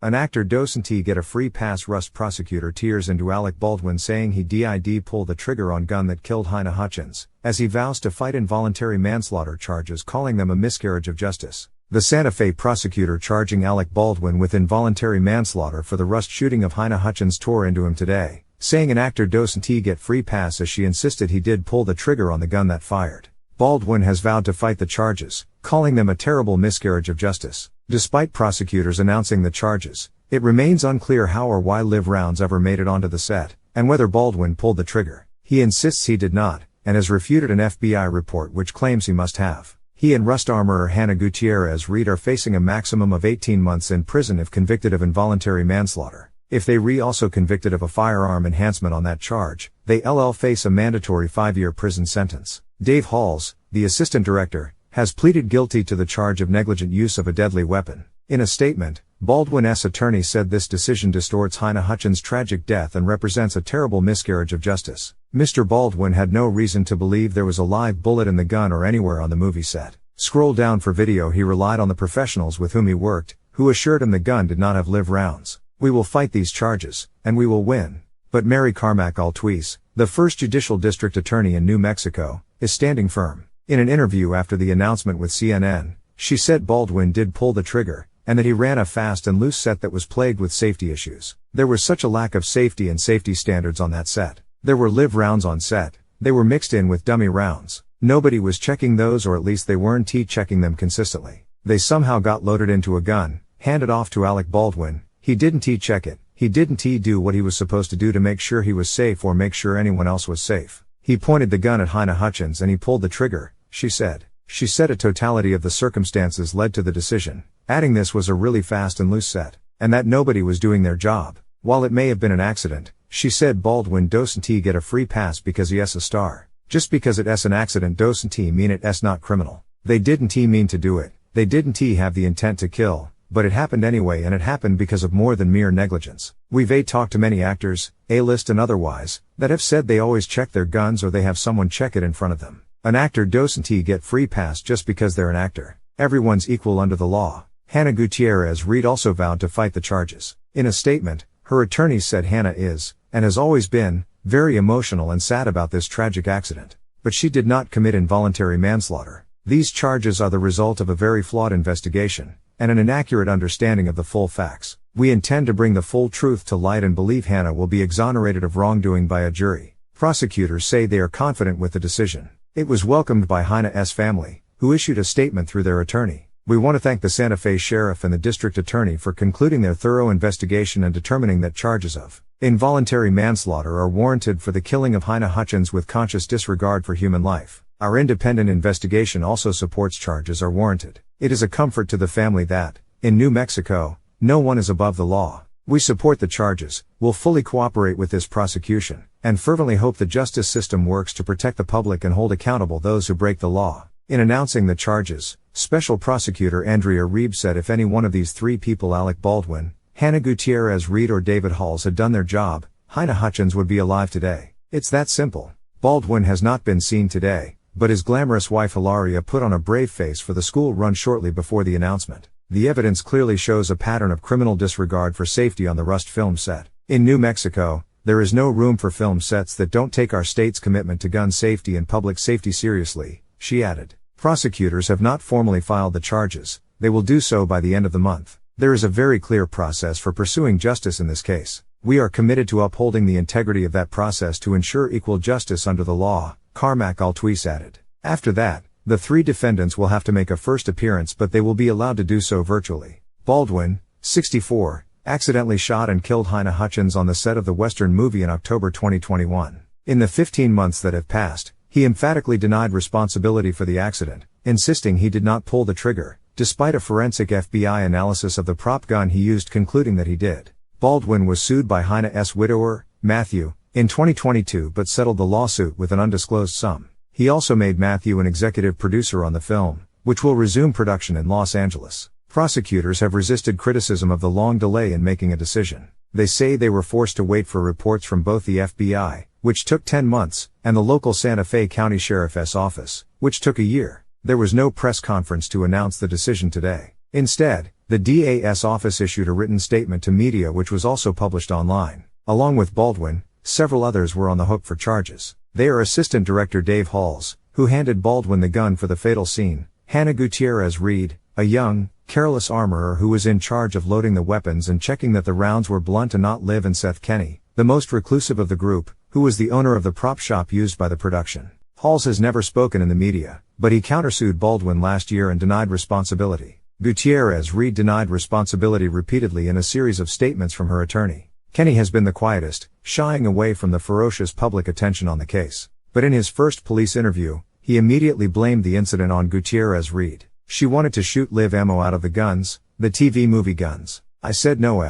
An actor doesn't get a free pass. Rust prosecutor tears into Alec Baldwin saying he did pull the trigger on gun that killed Halyna Hutchins, as he vows to fight involuntary manslaughter charges, calling them a miscarriage of justice. The Santa Fe prosecutor charging Alec Baldwin with involuntary manslaughter for the Rust shooting of Halyna Hutchins tore into him today, saying an actor doesn't get free pass as she insisted he did pull the trigger on the gun that fired. Baldwin has vowed to fight the charges, calling them a terrible miscarriage of justice. Despite prosecutors announcing the charges, it remains unclear how or why live rounds ever made it onto the set, and whether Baldwin pulled the trigger. He insists he did not, and has refuted an FBI report which claims he must have. He and Rust armorer Halyna Gutierrez Reed are facing a maximum of 18 months in prison if convicted of involuntary manslaughter. If they also convicted of a firearm enhancement on that charge, they face a mandatory 5-year prison sentence. Dave Halls, the assistant director, has pleaded guilty to the charge of negligent use of a deadly weapon. In a statement, Baldwin's attorney said this decision distorts Halyna Hutchins' tragic death and represents a terrible miscarriage of justice. Mr. Baldwin had no reason to believe there was a live bullet in the gun or anywhere on the movie set. Scroll down for video. He relied on the professionals with whom he worked, who assured him the gun did not have live rounds. We will fight these charges, and we will win. But Mary Carmack Altwies, the first judicial district attorney in New Mexico, is standing firm. In an interview after the announcement with CNN, she said Baldwin did pull the trigger, and that he ran a fast and loose set that was plagued with safety issues. There was such a lack of safety and safety standards on that set. There were live rounds on set, they were mixed in with dummy rounds. Nobody was checking those, or at least they weren't checking them consistently. They somehow got loaded into a gun, handed off to Alec Baldwin. He didn't check it, he didn't do what he was supposed to do to make sure he was safe or make sure anyone else was safe. He pointed the gun at Halyna Hutchins and he pulled the trigger, she said. She said a totality of the circumstances led to the decision, adding this was a really fast and loose set, and that nobody was doing their job. While it may have been an accident, she said Baldwin doesn't get a free pass because he's a star. Just because it's an accident doesn't mean it's not criminal. They didn't mean to do it, they didn't have the intent to kill, but it happened anyway, and it happened because of more than mere negligence. We've talked to many actors, A-list and otherwise, that have said they always check their guns or they have someone check it in front of them. An actor doesn't get free pass just because they're an actor. Everyone's equal under the law. Halyna Gutierrez Reed also vowed to fight the charges. In a statement, her attorneys said Halyna is, and has always been, very emotional and sad about this tragic accident. But she did not commit involuntary manslaughter. These charges are the result of a very flawed investigation, and an inaccurate understanding of the full facts. We intend to bring the full truth to light and believe Halyna will be exonerated of wrongdoing by a jury. Prosecutors say they are confident with the decision. It was welcomed by Halyna's family, who issued a statement through their attorney. We want to thank the Santa Fe sheriff and the district attorney for concluding their thorough investigation and determining that charges of involuntary manslaughter are warranted for the killing of Halyna Hutchins with conscious disregard for human life. Our independent investigation also supports charges are warranted. It is a comfort to the family that, in New Mexico, no one is above the law. We support the charges, will fully cooperate with this prosecution, and fervently hope the justice system works to protect the public and hold accountable those who break the law. In announcing the charges, Special Prosecutor Andrea Reeb said if any one of these three people, Alec Baldwin, Halyna Gutierrez Reed or David Halls, had done their job, Halyna Hutchins would be alive today. It's that simple. Baldwin has not been seen today, but his glamorous wife Hilaria put on a brave face for the school run shortly before the announcement. The evidence clearly shows a pattern of criminal disregard for safety on the Rust film set. In New Mexico, there is no room for film sets that don't take our state's commitment to gun safety and public safety seriously, she added. Prosecutors have not formally filed the charges, they will do so by the end of the month. There is a very clear process for pursuing justice in this case. We are committed to upholding the integrity of that process to ensure equal justice under the law, Carmack Altwies added. After that, the three defendants will have to make a first appearance, but they will be allowed to do so virtually. Baldwin, 64, accidentally shot and killed Halyna Hutchins on the set of the Western movie in October 2021. In the 15 months that have passed, he emphatically denied responsibility for the accident, insisting he did not pull the trigger, despite a forensic FBI analysis of the prop gun he used concluding that he did. Baldwin was sued by Halyna's widower, Matthew, in 2022 but settled the lawsuit with an undisclosed sum. He also made Matthew an executive producer on the film, which will resume production in Los Angeles. Prosecutors have resisted criticism of the long delay in making a decision. They say they were forced to wait for reports from both the FBI, which took 10 months, and the local Santa Fe County Sheriff's Office, which took a year. There was no press conference to announce the decision today. Instead, The DA's office issued a written statement to media which was also published online. Along with Baldwin, several others were on the hook for charges. They are Assistant Director Dave Halls, who handed Baldwin the gun for the fatal scene, Hannah Gutierrez Reed, a young, careless armorer who was in charge of loading the weapons and checking that the rounds were blunt and not live, and Seth Kenny, the most reclusive of the group, who was the owner of the prop shop used by the production. Halls has never spoken in the media, but he countersued Baldwin last year and denied responsibility. Gutierrez Reed denied responsibility repeatedly in a series of statements from her attorney. Kenny has been the quietest, shying away from the ferocious public attention on the case. But in his first police interview, he immediately blamed the incident on Gutierrez Reed. She wanted to shoot live ammo out of the guns, the TV movie guns. I said no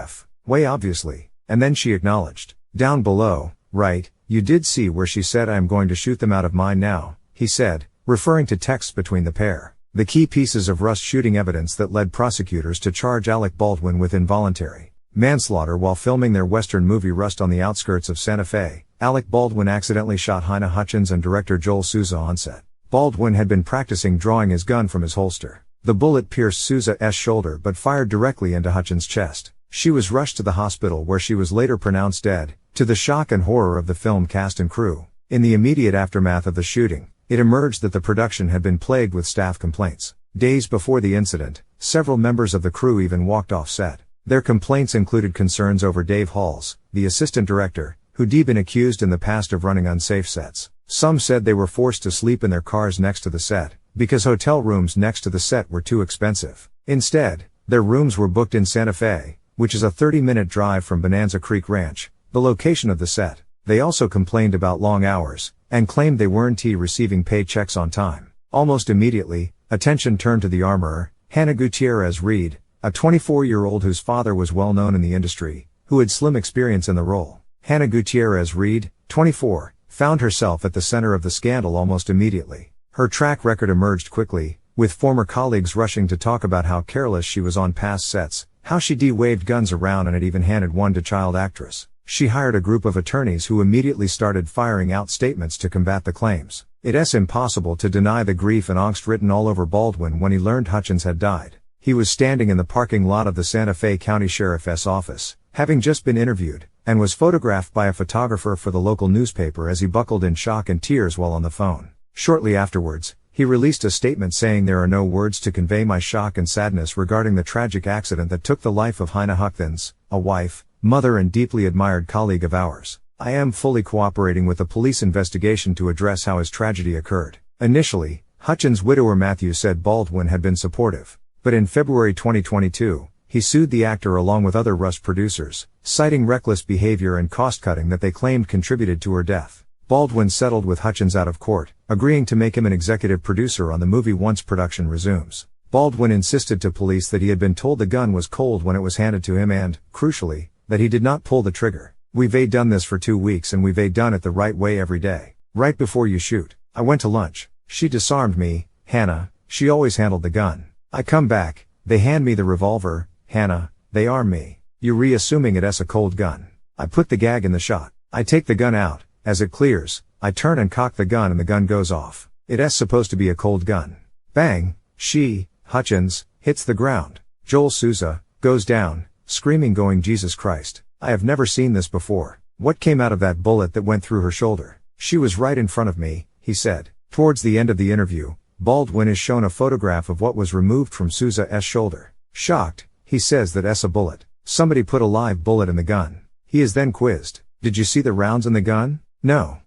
way obviously. And then she acknowledged. Down below, right, you did see where she said I am going to shoot them out of mine now, he said, referring to texts between the pair. The key pieces of Rust shooting evidence that led prosecutors to charge Alec Baldwin with involuntary manslaughter while filming their Western movie Rust on the outskirts of Santa Fe. Alec Baldwin accidentally shot Halyna Hutchins and director Joel Souza on set. Baldwin had been practicing drawing his gun from his holster. The bullet pierced Souza's shoulder but fired directly into Hutchins' chest. She was rushed to the hospital where she was later pronounced dead, to the shock and horror of the film cast and crew. In the immediate aftermath of the shooting, it emerged that the production had been plagued with staff complaints. Days before the incident, several members of the crew even walked off set. Their complaints included concerns over Dave Halls, the assistant director, who'd been accused in the past of running unsafe sets. Some said they were forced to sleep in their cars next to the set, because hotel rooms next to the set were too expensive. Instead, their rooms were booked in Santa Fe, which is a 30-minute drive from Bonanza Creek Ranch, the location of the set. They also complained about long hours, and claimed they weren't receiving paychecks on time. Almost immediately, attention turned to the armorer, Hannah Gutierrez Reed, a 24-year-old whose father was well known in the industry, who had slim experience in the role. Hannah Gutierrez Reed, 24, found herself at the center of the scandal almost immediately. Her track record emerged quickly, with former colleagues rushing to talk about how careless she was on past sets, how she waved guns around and had even handed one to child actress. She hired a group of attorneys who immediately started firing out statements to combat the claims. It's impossible to deny the grief and angst written all over Baldwin when he learned Hutchins had died. He was standing in the parking lot of the Santa Fe County Sheriff's office, having just been interviewed, and was photographed by a photographer for the local newspaper as he buckled in shock and tears while on the phone. Shortly afterwards, he released a statement saying, "There are no words to convey my shock and sadness regarding the tragic accident that took the life of Halyna Hutchins, a wife, mother and deeply admired colleague of ours. I am fully cooperating with the police investigation to address how his tragedy occurred." Initially, Hutchins' widower Matthew said Baldwin had been supportive. But in February 2022, he sued the actor along with other Rust producers, citing reckless behavior and cost-cutting that they claimed contributed to her death. Baldwin settled with Hutchins out of court, agreeing to make him an executive producer on the movie once production resumes. Baldwin insisted to police that he had been told the gun was cold when it was handed to him and, crucially, that he did not pull the trigger. "We've done this for 2 weeks and we've done it the right way every day. Right before you shoot, I went to lunch. She disarmed me, Hannah, she always handled the gun. I come back, they hand me the revolver, Hannah, they arm me. You assuming it's a cold gun. I put the gag in the shot. I take the gun out, as it clears, I turn and cock the gun and the gun goes off. It's supposed to be a cold gun. Bang, she, Hutchins, hits the ground. Joel Souza, goes down, screaming going Jesus Christ, I have never seen this before. What came out of that bullet that went through her shoulder? She was right in front of me, he said. Towards the end of the interview, Baldwin is shown a photograph of what was removed from Souza's shoulder. Shocked, he says that it's a bullet. Somebody put a live bullet in the gun. He is then quizzed. Did you see the rounds in the gun? No.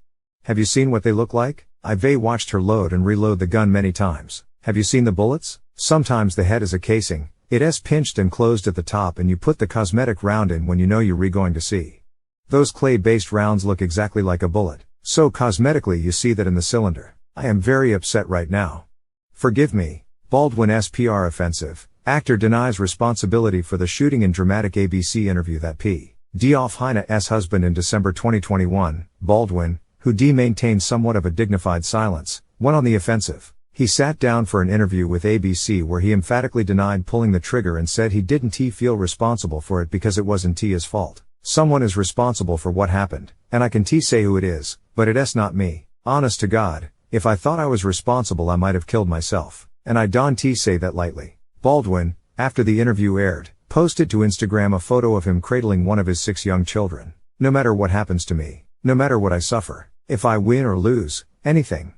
Have you seen what they look like? I've watched her load and reload the gun many times. Have you seen the bullets? Sometimes the head is a casing. It's pinched and closed at the top and you put the cosmetic round in when you know you're going to see. Those clay-based rounds look exactly like a bullet. So cosmetically you see that in the cylinder. I am very upset right now. Forgive me. Baldwin's PR offensive. Actor denies responsibility for the shooting in dramatic ABC interview that P.D. off Halyna's husband in December 2021. Baldwin, who maintained somewhat of a dignified silence, went on the offensive. He sat down for an interview with ABC where he emphatically denied pulling the trigger and said he didn't feel responsible for it because it wasn't his fault. Someone is responsible for what happened, and I can say who it is, but it's not me. Honest to God, if I thought I was responsible I might have killed myself, and I don't say that lightly. Baldwin, After the interview aired, posted to Instagram a photo of him cradling one of his 6 young children. "No matter what happens to me, no matter what I suffer, if I win or lose, anything,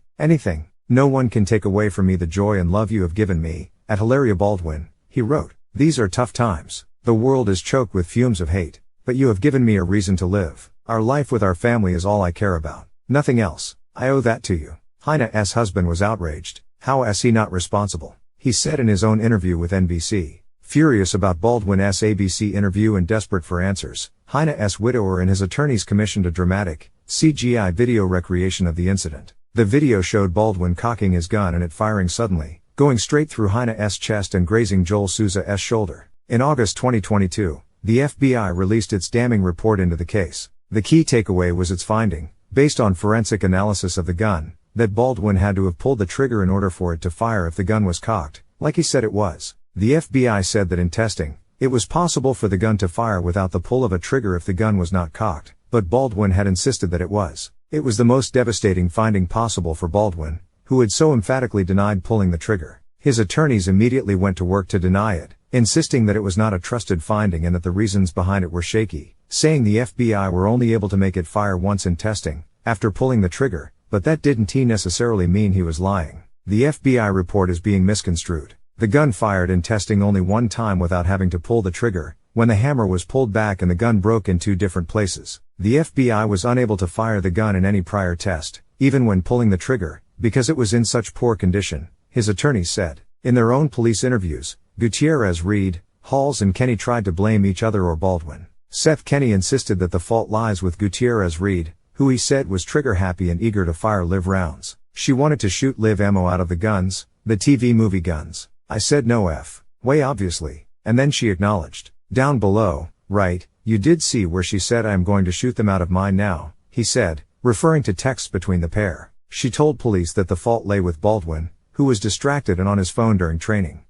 no one can take away from me the joy and love you have given me." At Halyna Baldwin, he wrote, "These are tough times. The world is choked with fumes of hate, but you have given me a reason to live. Our life with our family is all I care about. Nothing else. I owe that to you." Halyna's husband was outraged. "How is he not responsible?" he said in his own interview with NBC. Furious about Baldwin's ABC interview and desperate for answers, Halyna's widower and his attorneys commissioned a dramatic, CGI video recreation of the incident. The video showed Baldwin cocking his gun and it firing suddenly, going straight through Halyna's chest and grazing Joel Souza's shoulder. In August 2022, the FBI released its damning report into the case. The key takeaway was its finding, based on forensic analysis of the gun, that Baldwin had to have pulled the trigger in order for it to fire if the gun was cocked, like he said it was. The FBI said that in testing, it was possible for the gun to fire without the pull of a trigger if the gun was not cocked, but Baldwin had insisted that it was. It was the most devastating finding possible for Baldwin, who had so emphatically denied pulling the trigger. His attorneys immediately went to work to deny it, insisting that it was not a trusted finding and that the reasons behind it were shaky, saying the FBI were only able to make it fire once in testing, after pulling the trigger, but that didn't necessarily mean he was lying. The FBI report is being misconstrued. The gun fired in testing only one time without having to pull the trigger, when the hammer was pulled back and the gun broke in 2 different places. The FBI was unable to fire the gun in any prior test, even when pulling the trigger, because it was in such poor condition, his attorneys said. In their own police interviews, Gutierrez Reed, Halls and Kenny tried to blame each other or Baldwin. Seth Kenny insisted that the fault lies with Gutierrez Reed, who he said was trigger-happy and eager to fire live rounds. "She wanted to shoot live ammo out of the guns, the TV movie guns. I said no way obviously, and then she acknowledged. Down below, right, you did see where she said I am going to shoot them out of mine now," he said, referring to texts between the pair. She told police that the fault lay with Baldwin, who was distracted and on his phone during training.